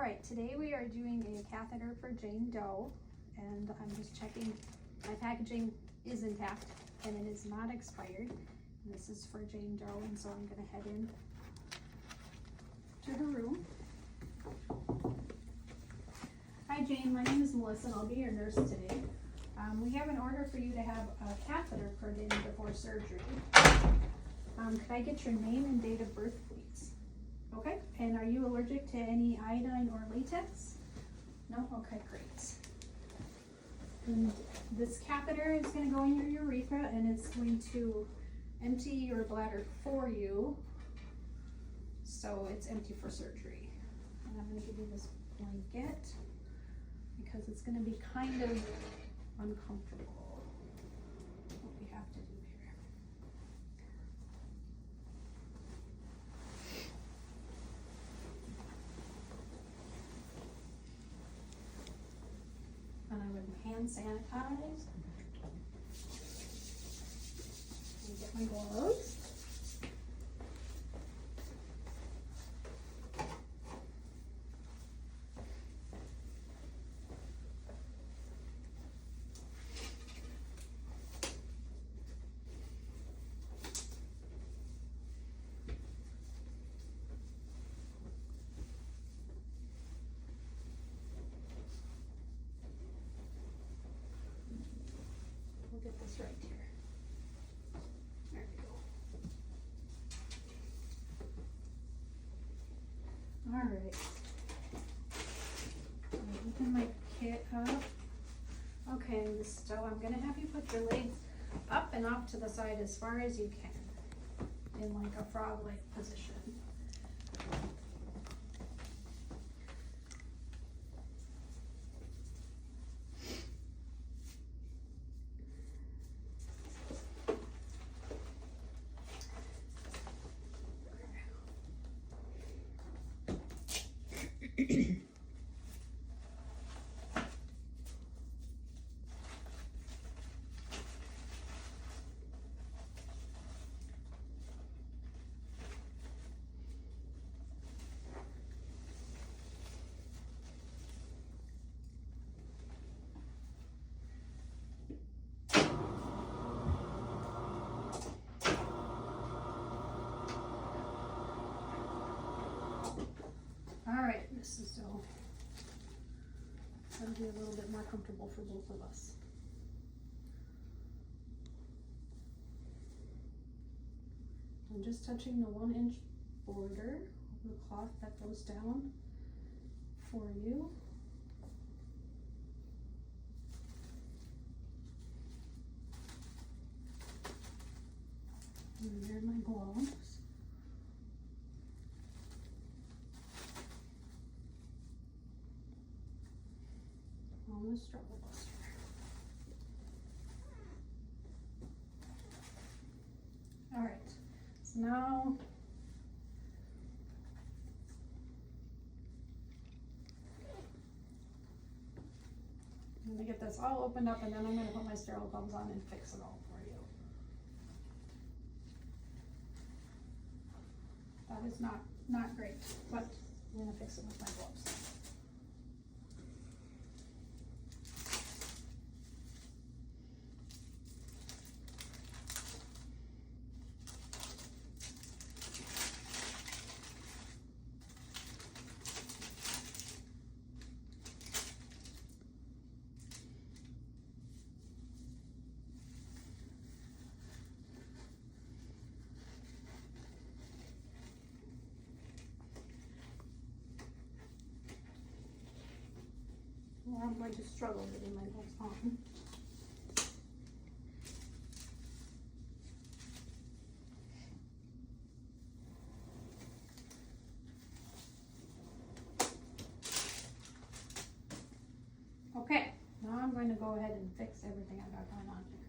Alright, today we are doing a catheter for Jane Doe, and I'm just checking my packaging is intact and it is not expired. And this is for Jane Doe, and so I'm going to head in to her room. Hi Jane, my name is Melissa and I'll be your nurse today. We have an order for you to have a catheter put in before surgery. Could I get your name and date of birth, please? Okay, and are you allergic to any iodine or latex? No? Okay, great. And this catheter is going to go in your urethra and it's going to empty your bladder for you, so it's empty for surgery. And I'm going to give you this blanket because it's going to be kind of uncomfortable what we have to do here. And I would hand sanitize and get my gloves. We'll get this right here. There we go. All right. Open my kit up. Okay, so I'm gonna have you put your legs up and off to the side as far as you can, in like a frog-like position. Alright, this is going to be a little bit more comfortable for both of us. I'm just touching the 1-inch border of the cloth that goes down for you. And there are my gloves. On the struggle buster. All right, so now I'm gonna get this all opened up, and then I'm gonna put my sterile gloves on and fix it all for you. That is not great, but I'm gonna fix it with my gloves. Well, I'm going to struggle getting my gloves on. Okay, now I'm going to go ahead and fix everything I got going on here.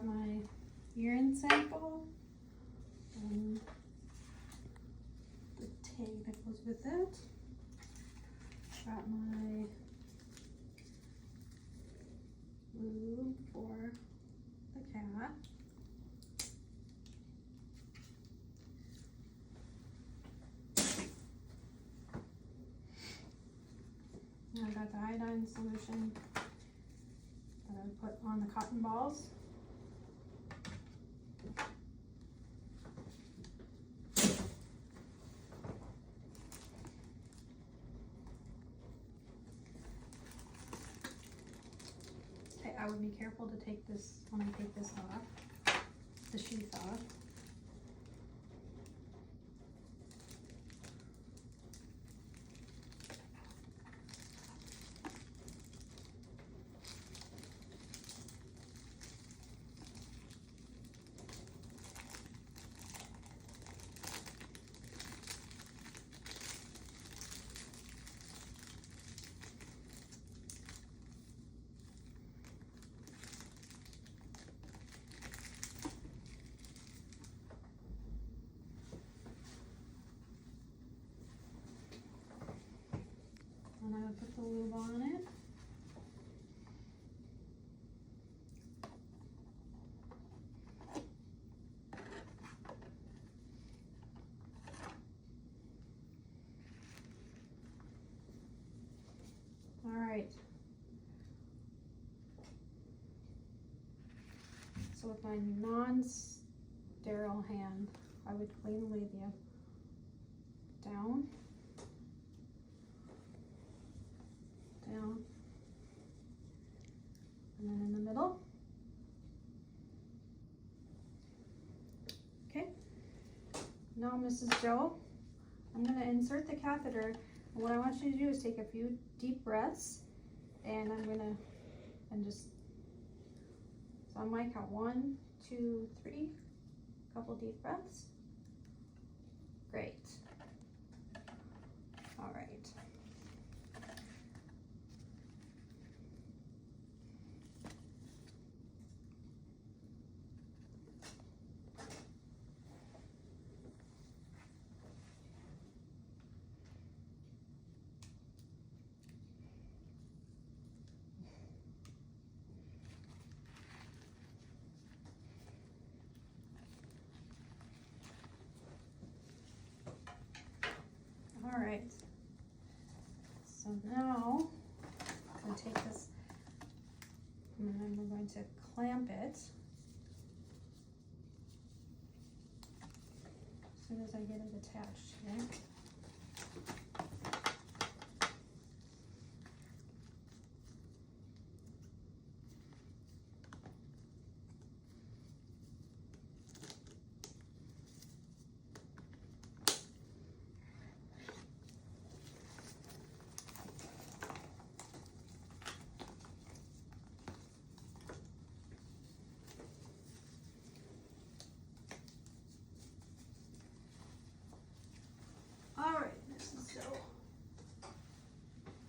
got my urine sample, the tag that goes with it. Got my lube for the cat. And I got the iodine solution that I put on the cotton balls. Okay, I would be careful to take this when I take this off, the sheath off. And I would put the lube on it. All right. So with my non-sterile hand, I would clean the labia down. Down, and then in the middle. Okay, now Mrs. Joe, I'm going to insert the catheter, and what I want you to do is take a few deep breaths, and I'm going to, so I might count 1, 2, 3, a couple deep breaths. Great. All right. All right, so now I'm going to take this and then we're going to clamp it as soon as I get it attached here.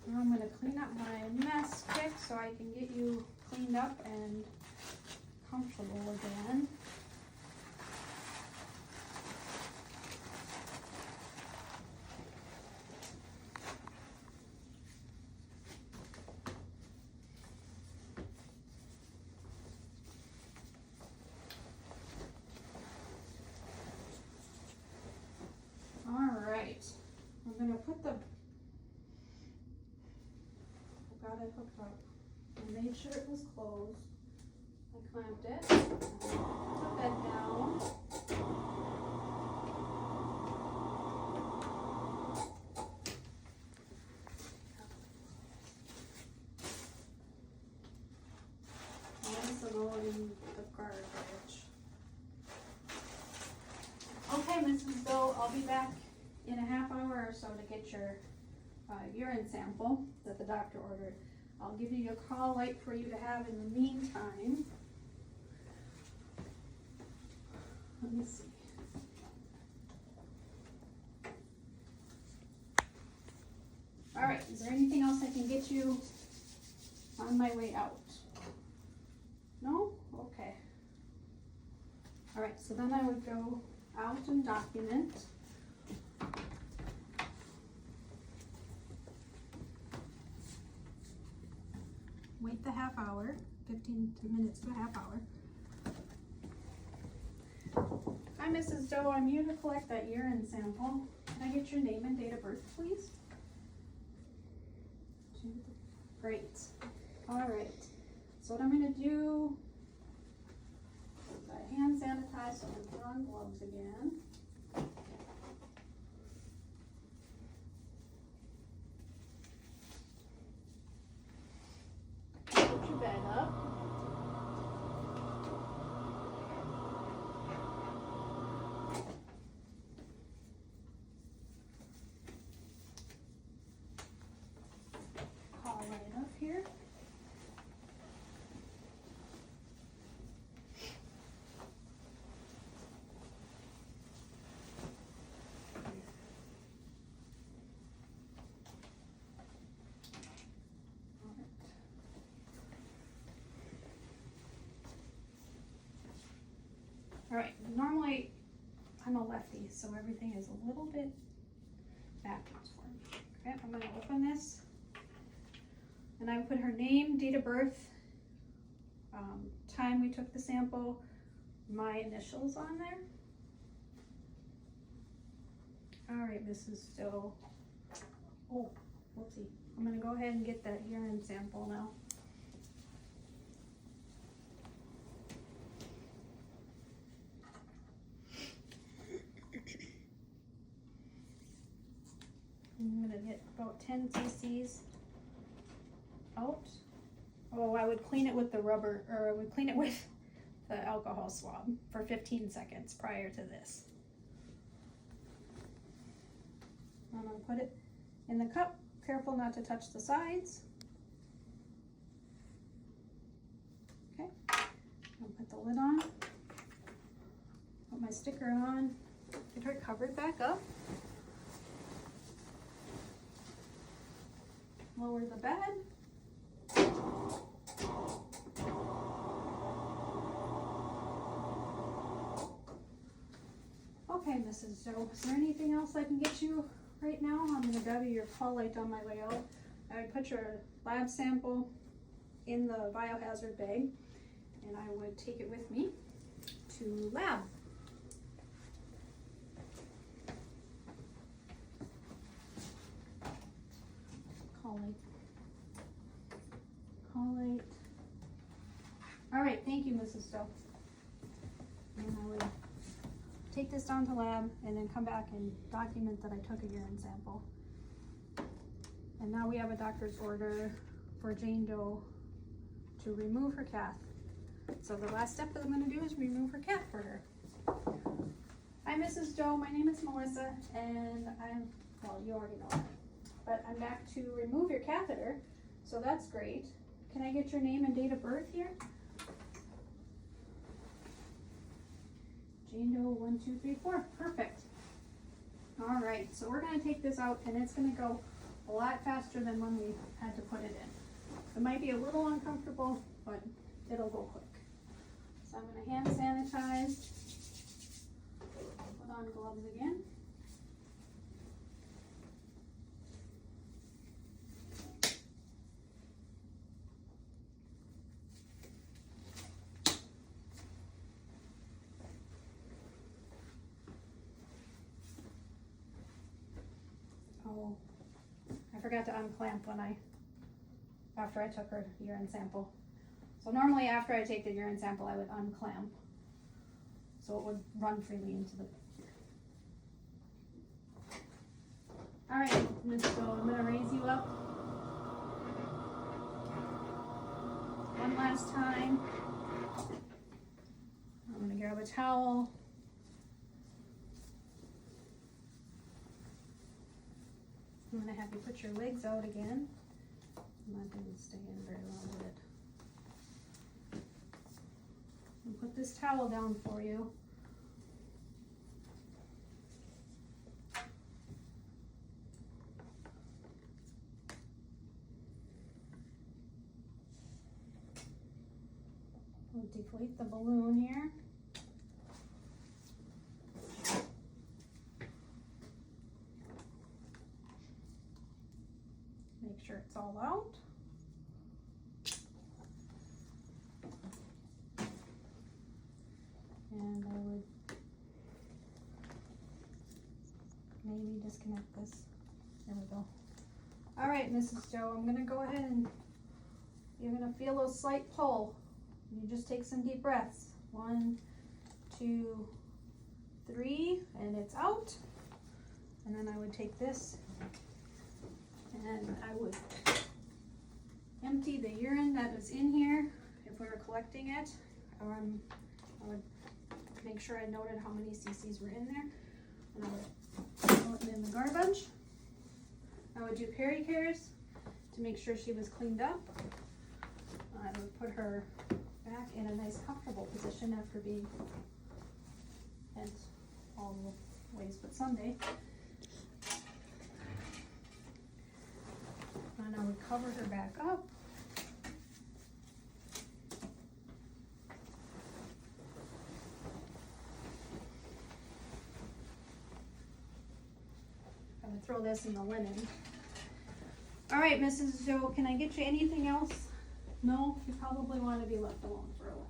Now I'm going to clean up my mess quick so I can get you cleaned up and comfortable again. All right, I'm going to put the it hooked up. I made sure it was closed. I clamped it. Put that down. Nice and all in the garbage. Okay, Mrs. Bill, I'll be back in a half hour or so to get your urine sample that the doctor ordered. I'll give you a call light for you to have in the meantime. Let me see. All right, is there anything else I can get you on my way out? No? Okay. All right, so then I would go out and document. Wait the half hour, 15 minutes to a half hour. Hi, Mrs. Doe, I'm here to collect that urine sample. Can I get your name and date of birth, please? Great. All right. So what I'm going to do is I hand sanitize, so I'm going to put on gloves again. Put your bag up. Call right up here. All right, normally I'm a lefty, so everything is a little bit backwards for me. Okay, I'm gonna open this, and I put her name, date of birth, time we took the sample, my initials on there. All right, Mrs. Stowe. Oh, whoopsie. I'm gonna go ahead and get that urine sample now. I'm gonna get about 10 cc's out. Oh, I would clean it with the rubber, or I would clean it with the alcohol swab for 15 seconds prior to this. I'm gonna put it in the cup, careful not to touch the sides. Okay, I'll put the lid on, put my sticker on, get her covered back up. Lower the bed. Okay, Mrs. Joe, is there anything else I can get you right now? I'm going to grab you your call light on my way out. I would put your lab sample in the biohazard bag, and I would take it with me to lab. Call light. Call light. All right, thank you, Mrs. Stowe. And I would take this down to lab and then come back and document that I took a urine sample. And now we have a doctor's order for Jane Doe to remove her cath. So the last step that I'm going to do is remove her cath for her. Hi, Mrs. Doe. My name is Melissa, and well, you already know that. But I'm back to remove your catheter, so that's great. Can I get your name and date of birth here? Jane Doe 1, 2, 3, 4. Perfect. All right, so we're going to take this out, and it's going to go a lot faster than when we had to put it in. It might be a little uncomfortable, but it'll go quick. So I'm going to hand sanitize, put on gloves again. Oh, I forgot to unclamp after I took her urine sample. So normally after I take the urine sample, I would unclamp so it would run freely into the. All right, Ms. Doe, I'm gonna raise you up one last time. I'm gonna grab a towel. I'm gonna have you put your legs out again. I'm not gonna stay in very long with it. I'll put this towel down for you. We'll deflate the balloon here. sure it's all out. And I would maybe disconnect this. There we go. All right, Mrs. Joe, I'm gonna go ahead and you're gonna feel a slight pull. You just take some deep breaths. 1, 2, 3, and it's out. And then I would take this and I would empty the urine that was in here if we were collecting it. I would make sure I noted how many cc's were in there, and I would throw it in the garbage. I would do peri-cares to make sure she was cleaned up. I would put her back in a nice comfortable position after being bent all the ways but Sunday. And I would cover her back up. I would throw this in the linen. All right, Mrs. Joe, can I get you anything else? No, you probably want to be left alone for a while.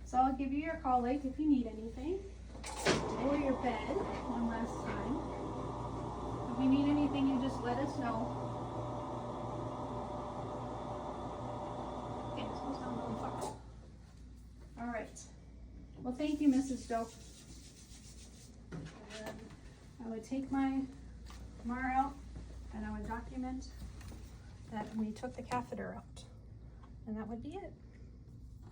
So I'll give you your call late if you need anything. Or your bed one last time. If you need anything, you just let us know. Okay, this goes down really far. All right. Well, thank you, Mrs. Joe. And I would take my MAR out and I would document that we took the catheter out. And that would be it.